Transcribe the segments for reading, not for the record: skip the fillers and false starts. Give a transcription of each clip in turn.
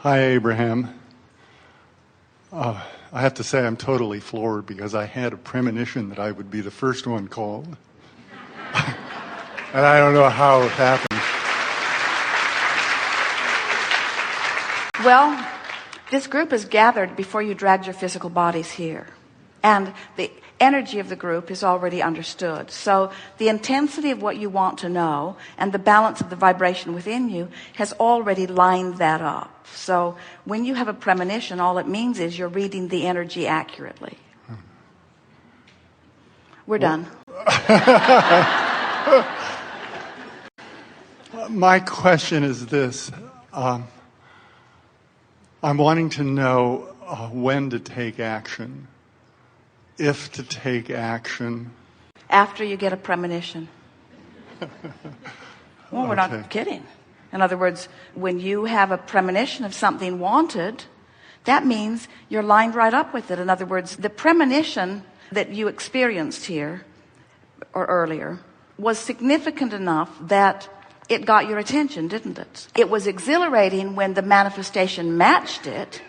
Hi, Abraham. I have to say I'm totally floored because I had a premonition that I would be the first one called. And I don't know how it happened. Well, this group is gathered before you dragged your physical bodies here. And the energy of the group is already understood. So the intensity of what you want to know and the balance of the vibration within you has already lined that up. So when you have a premonition, all it means is you're reading the energy accurately. We're done. My question is this. I'm wanting to know when to take action. If to take action. After you get a premonition. Well, we're not kidding. In other words, when you have a premonition of something wanted, that means you're lined right up with it. In other words, the premonition that you experienced here or earlier was significant enough that it got your attention, didn't it? It was exhilarating when the manifestation matched it.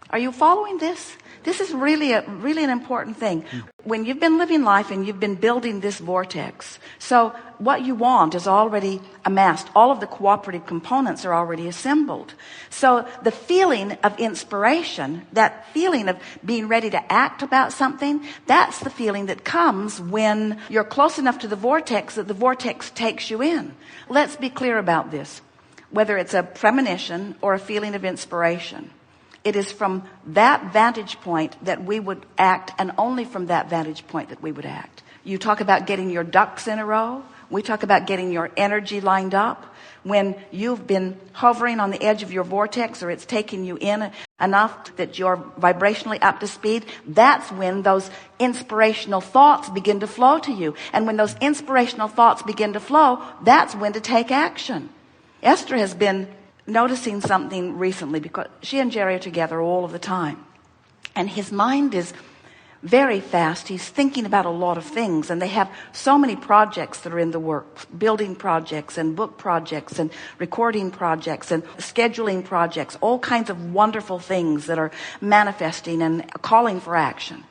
Are you following this? This is really an important thing. When you've been living life and you've been building this vortex, so what you want is already amassed. All of the cooperative components are already assembled. So the feeling of inspiration, that feeling of being ready to act about something, that's the feeling that comes when you're close enough to the vortex that the vortex takes you in. Let's be clear about this. Whether it's a premonition or a feeling of inspiration, it is from that vantage point that we would act, and only from that vantage point that we would act. You talk about getting your ducks in a row. We talk about getting your energy lined up. When you've been hovering on the edge of your vortex, or it's taken you in enough that you're vibrationally up to speed, that's when those inspirational thoughts begin to flow to you. And when those inspirational thoughts begin to flow, that's when to take action. Esther has been noticing something recently because she and Jerry are together all of the time, and his mind is very fast. He's thinking about a lot of things, and they have so many projects that are in the works, building projects and book projects and recording projects and scheduling projects, all kinds of wonderful things that are manifesting and calling for action.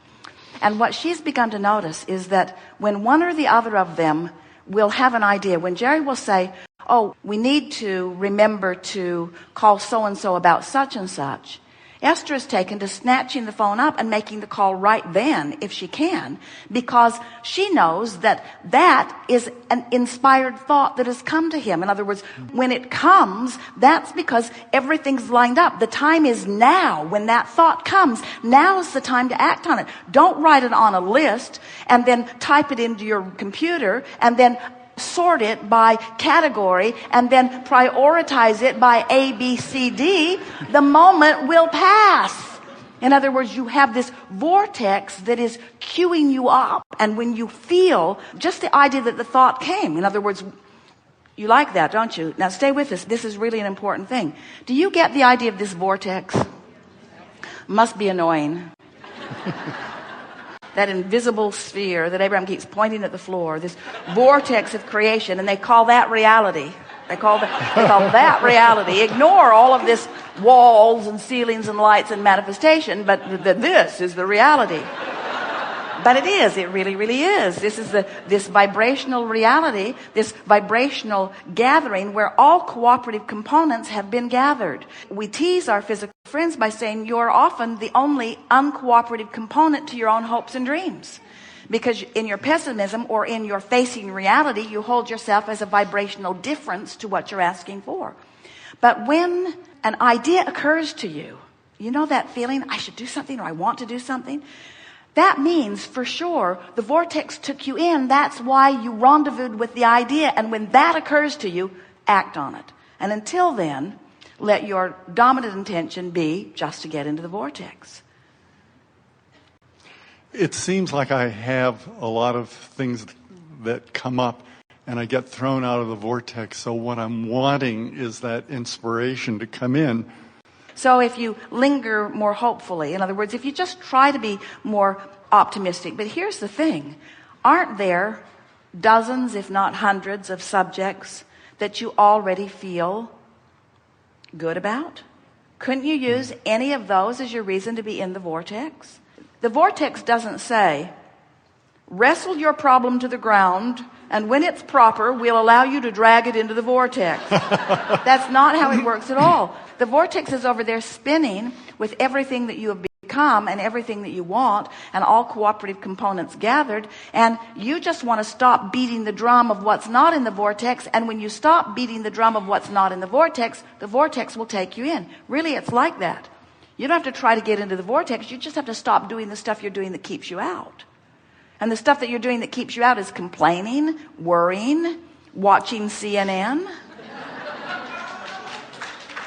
And what she's begun to notice is that when one or the other of them will have an idea, when Jerry will say, oh, we need to remember to call so-and-so about such and such, Esther is taken to snatching the phone up and making the call right then, if she can, because she knows that that is an inspired thought that has come to him. In other words, when it comes, that's because everything's lined up. The time is now. When that thought comes, now is the time to act on it. Don't write it on a list and then type it into your computer and then sort it by category and then prioritize it by A, B, C, D. The moment will pass. In other words, you have this vortex that is queuing you up. And when you feel just the idea that the thought came, in other words, you like that, don't you? Now stay with us. This is really an important thing. Do you get the idea of this vortex? Must be annoying. That invisible sphere that Abraham keeps pointing at the floor, this vortex of creation, and they call that reality. They call that reality. Ignore all of this walls and ceilings and lights and manifestation, but this is the reality. But it is. It really, really is. This is this vibrational reality, this vibrational gathering where all cooperative components have been gathered. We tease our physical friends by saying you're often the only uncooperative component to your own hopes and dreams. Because in your pessimism or in your facing reality, you hold yourself as a vibrational difference to what you're asking for. But when an idea occurs to you, you know that feeling, I should do something or I want to do something? That means for sure the vortex took you in. That's why you rendezvoused with the idea. And when that occurs to you, act on it. And until then, let your dominant intention be just to get into the vortex. It seems like I have a lot of things that come up and I get thrown out of the vortex. So what I'm wanting is that inspiration to come in. So if you linger more hopefully, in other words, if you just try to be more optimistic, but here's the thing, aren't there dozens, if not hundreds, of subjects that you already feel good about, Couldn't you use any of those as your reason to be in the vortex? The vortex doesn't say, wrestle your problem to the ground, and when it's proper, we'll allow you to drag it into the vortex. That's not how it works at all. The vortex is over there spinning with everything that you have become and everything that you want and all cooperative components gathered, and you just want to stop beating the drum of what's not in the vortex, and when you stop beating the drum of what's not in the vortex will take you in. Really, it's like that. You don't have to try to get into the vortex. You just have to stop doing the stuff you're doing that keeps you out. And the stuff that you're doing that keeps you out is complaining, worrying, watching CNN.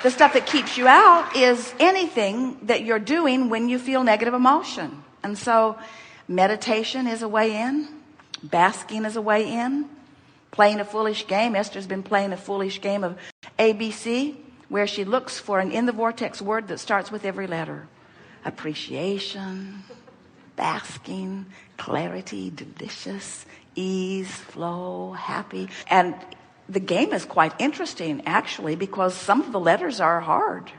The stuff that keeps you out is anything that you're doing when you feel negative emotion. And so meditation is a way in. Basking is a way in. Playing a foolish game. Esther's been playing a foolish game of ABC, where she looks for an in the vortex word that starts with every letter. Appreciation, basking, clarity, delicious, ease, flow, happy. And the game is quite interesting, actually, because some of the letters are hard.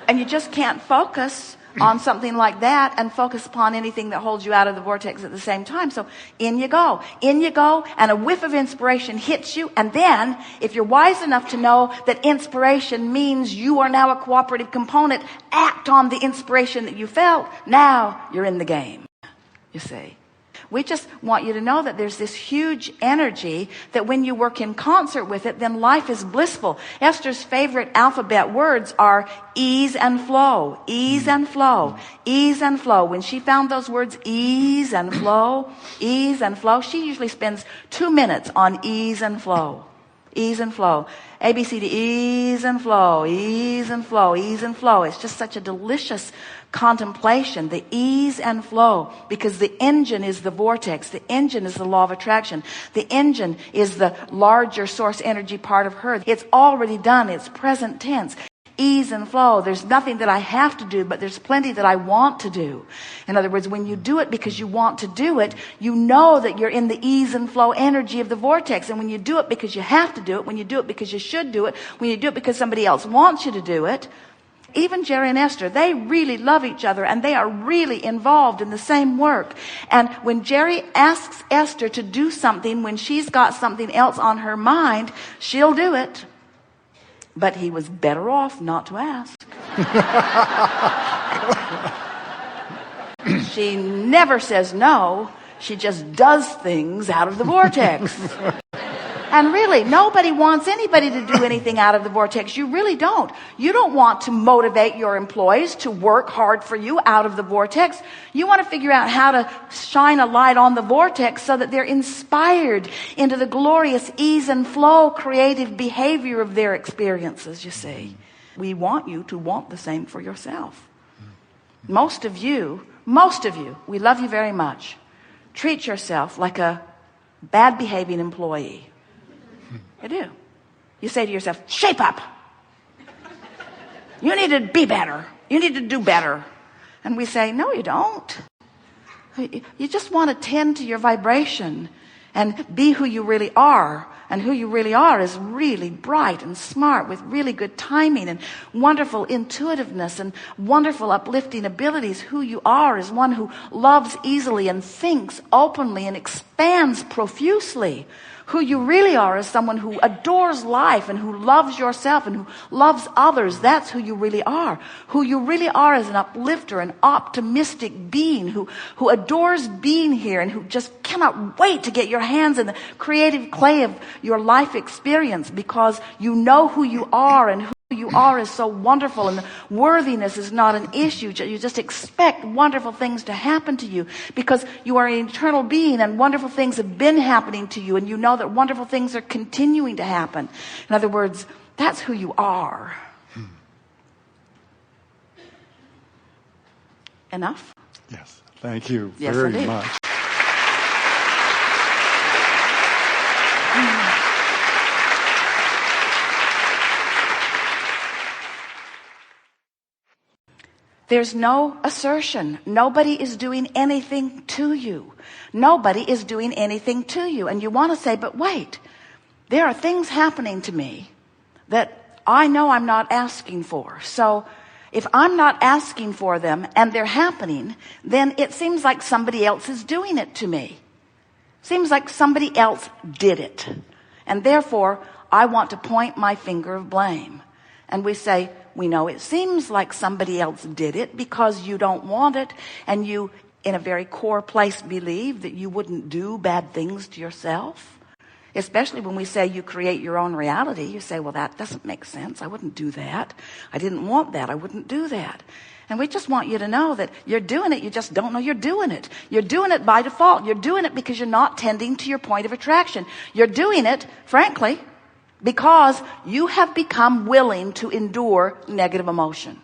And you just can't focus on something like that and focus upon anything that holds you out of the vortex at the same time. So in you go, and a whiff of inspiration hits you. And then, if you're wise enough to know that inspiration means you are now a cooperative component, act on the inspiration that you felt. Now you're in the game, you see. We just want you to know that there's this huge energy that when you work in concert with it, then life is blissful. Esther's favorite alphabet words are ease and flow, ease and flow, ease and flow. When she found those words, ease and flow, she usually spends 2 minutes on ease and flow. Ease and flow. ABCD, ease and flow, ease and flow, ease and flow. It's just such a delicious contemplation, the ease and flow, because the engine is the vortex. The engine is the law of attraction. The engine is the larger source energy part of her. It's already done. It's present tense. Ease and flow. There's nothing that I have to do, but there's plenty that I want to do. In other words, when you do it because you want to do it, you know that you're in the ease and flow energy of the vortex. And when you do it because you have to do it, when you do it because you should do it, when you do it because somebody else wants you to do it, even Jerry and Esther, they really love each other and they are really involved in the same work. And when Jerry asks Esther to do something, when she's got something else on her mind, she'll do it. But he was better off not to ask. She never says no. She just does things out of the vortex. And really, nobody wants anybody to do anything out of the vortex. You really don't. You don't want to motivate your employees to work hard for you out of the vortex. You want to figure out how to shine a light on the vortex so that they're inspired into the glorious ease and flow creative behavior of their experiences, you see. We want you to want the same for yourself. Most of you, we love you very much. Treat yourself like a bad behaving employee. I do. You say to yourself, shape up. You need to be better. You need to do better. And we say, no, you don't. You just want to tend to your vibration and be who you really are. And who you really are is really bright and smart with really good timing and wonderful intuitiveness and wonderful uplifting abilities. Who you are is one who loves easily and thinks openly and expands profusely. Who you really are is someone who adores life and who loves yourself and who loves others. That's who you really are. Who you really are is an uplifter, an optimistic being who adores being here and who just cannot wait to get your hands in the creative clay of your life experience, because you know who you are, and who you are is so wonderful, and the worthiness is not an issue. You just expect wonderful things to happen to you because you are an eternal being and wonderful things have been happening to you, and you know that wonderful things are continuing to happen. In other words, that's who you are. Enough? Yes. Thank you Yes, very indeed. much. There's no assertion. Nobody is doing anything to you. Nobody is doing anything to you. And you want to say, but wait, There are things happening to me that I know I'm not asking for. So if I'm not asking for them and they're happening, then it seems like somebody else is doing it to me. Seems like somebody else did it. And therefore, I want to point my finger of blame. And we say, we know it seems like somebody else did it because you don't want it, and you, in a very core place, believe that you wouldn't do bad things to yourself. Especially when we say you create your own reality. You say, well, that doesn't make sense. I wouldn't do that. I didn't want that. I wouldn't do that. And we just want you to know that you're doing it. You just don't know you're doing it. You're doing it by default. You're doing it because you're not tending to your point of attraction. You're doing it, frankly, because you have become willing to endure negative emotion.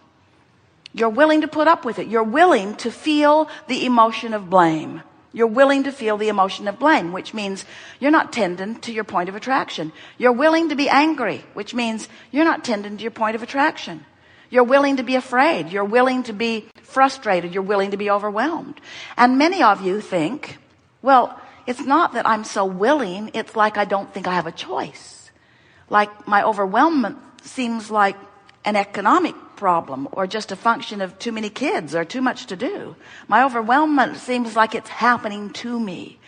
You're willing to put up with it. You're willing to feel the emotion of blame. You're willing to feel the emotion of blame, which means you're not tending to your point of attraction. You're willing to be angry, which means you're not tending to your point of attraction. You're willing to be afraid. You're willing to be frustrated. You're willing to be overwhelmed. And many of you think, well, it's not that I'm so willing. It's like I don't think I have a choice. Like my overwhelmment seems like an economic problem or just a function of too many kids or too much to do. My overwhelmment seems like it's happening to me.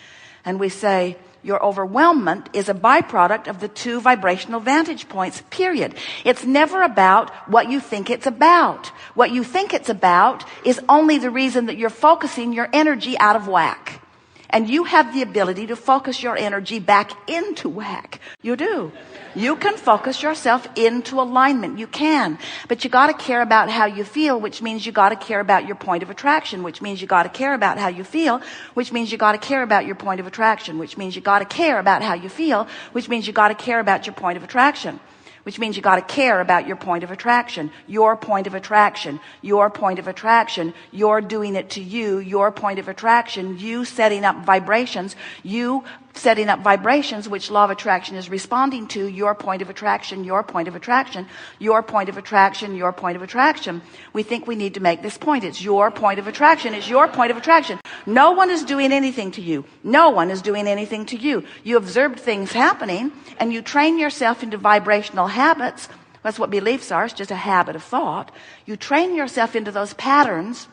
And we say, your overwhelmment is a byproduct of the two vibrational vantage points, period. It's never about what you think it's about. What you think it's about is only the reason that you're focusing your energy out of whack. And you have the ability to focus your energy back into whack. You do. You can focus yourself into alignment. You can. But you got to care about how you feel, which means you got to care about your point of attraction, which means you got to care about how you feel, which means you got to care about your point of attraction, which means you got to care about how you feel, which means you got to care about your point of attraction. Which means you got to care about your point of attraction, your point of attraction, your point of attraction, you're doing it to you, your point of attraction, you setting up vibrations, you setting up vibrations which law of attraction is responding to, your point of attraction, your point of attraction, your point of attraction, your point of attraction. We think we need to make this point. It's your point of attraction. It's your point of attraction. No one is doing anything to you. No one is doing anything to you. You observed things happening and you train yourself into vibrational habits. That's what beliefs are. It's just a habit of thought. You train yourself into those patterns,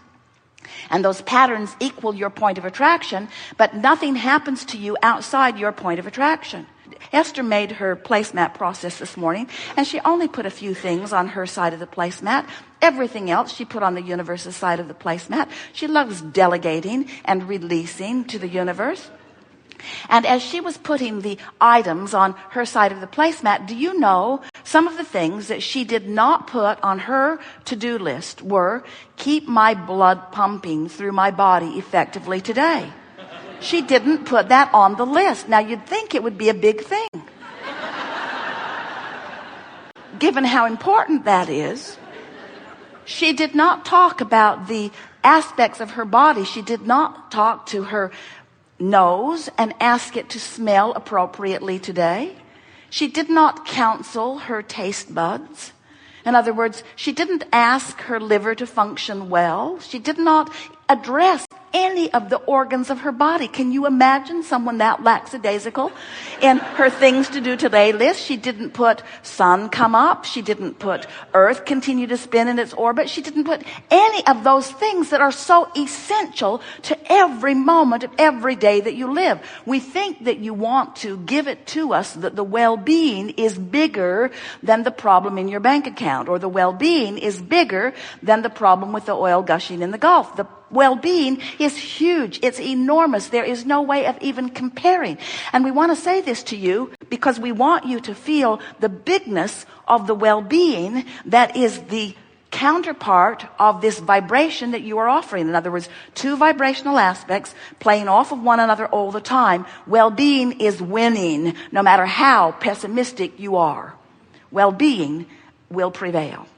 and those patterns equal your point of attraction, but nothing happens to you outside your point of attraction. Esther made her placemat process this morning, and she only put a few things on her side of the placemat. Everything else she put on the universe's side of the placemat. She loves delegating and releasing to the universe. And as she was putting the items on her side of the placemat, do you know some of the things that she did not put on her to-do list were, keep my blood pumping through my body effectively today. She didn't put that on the list. Now you'd think it would be a big thing. Given how important that is, she did not talk about the aspects of her body. She did not talk to her nose and ask it to smell appropriately today. She did not counsel her taste buds. In other words, she didn't ask her liver to function well. She did not address any of the organs of her body. Can you imagine someone that lackadaisical in her things to do today list? She didn't put sun come up. She didn't put earth continue to spin in its orbit. She didn't put any of those things that are so essential to every moment of every day that you live. We think that you want to give it to us that the well-being is bigger than the problem in your bank account, or the well-being is bigger than the problem with the oil gushing in the Gulf. The well-being is huge. It's enormous. There is no way of even comparing. And we want to say this to you because we want you to feel the bigness of the well-being that is the counterpart of this vibration that you are offering. In other words, two vibrational aspects playing off of one another all the time. Well-being is winning no matter how pessimistic you are. Well-being will prevail.